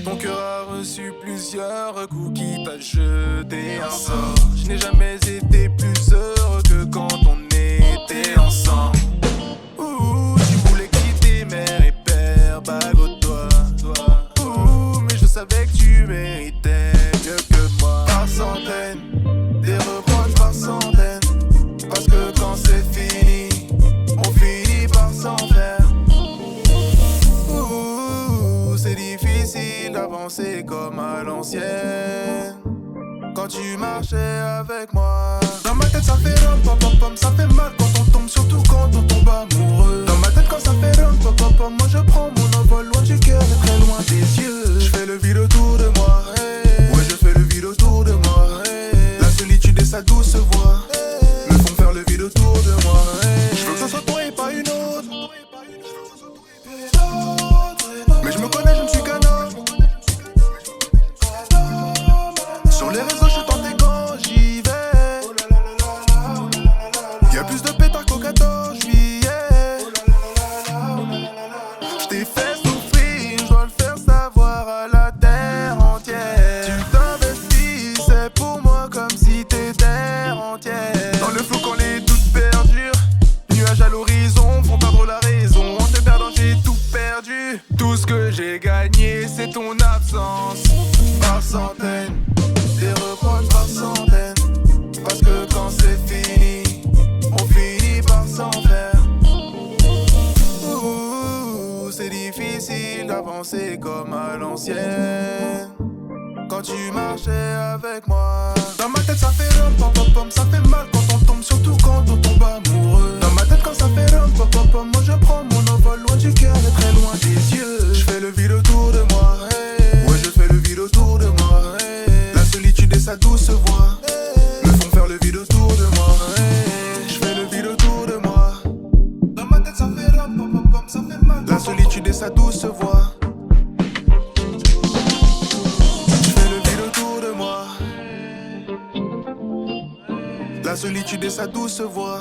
Ton cœur a reçu plusieurs coups qui t'a jeté un sort. Je n'ai jamais été plus heureux que quand on était ensemble. Ouh, tu voulais quitter mère et père, bagote-toi. Ouh, mais je savais que tu méritais mieux que moi. Par centaines, des reproches par centaines. Parce que quand c'est fini, on finit par s'en faire. Ouh, c'est difficile d'avancer comme à l'ancienne. Quand tu marchais avec moi, dans ma tête ça fait rum pom pom pom, ça fait mal quand on tombe, surtout quand on tombe amoureux. Dans ma tête quand ça fait rum pom pom pom, moi je prends mon envol loin du cœur et très loin des yeux. Je fais le vide autour de moi, hey. Ouais je fais le vide autour de moi, hey. La solitude et sa douce voix me font faire le vide autour de moi, hey. Je veux que ce soit toi et pas une autre. Mais je me connais, je ne suis qu'un homme. Sur les réseaux, je suis tenté quand j'y vais. Y'a plus de pétard qu'au 14 juillet. J't'ai fait souffrir, j'dois le faire savoir à la terre entière. Tu t'investis, c'est pour moi comme si t'étais entière. Dans le flou quand les doutes perdurent, nuages à l'horizon font perdre la raison. En te perdant j'ai tout perdu. Tout ce que j'ai gagné c'est ton absence. Par centaines, des reproches par centaines. Parce que quand c'est fini, on finit par s'en faire. Ouh, c'est difficile d'avancer comme à l'ancienne. Quand tu marchais avec moi, dans ma tête ça fait rum pom pom pom, ça fait mal quand on tombe, surtout quand on tombe amoureux. Dans ma tête quand ça fait rum pom pom pom, moi je prends mon envol loin du cœur et très loin des yeux. Je fais le vide autour de moi, hey. Ouais je fais le vide autour de moi, hey. La solitude et sa douce voix me font faire le vide autour de moi, hey. Je fais le vide autour de moi. Dans ma tête ça fait rum pom pom pom, ça fait mal. La solitude et sa douce voix. La solitude et sa douce voix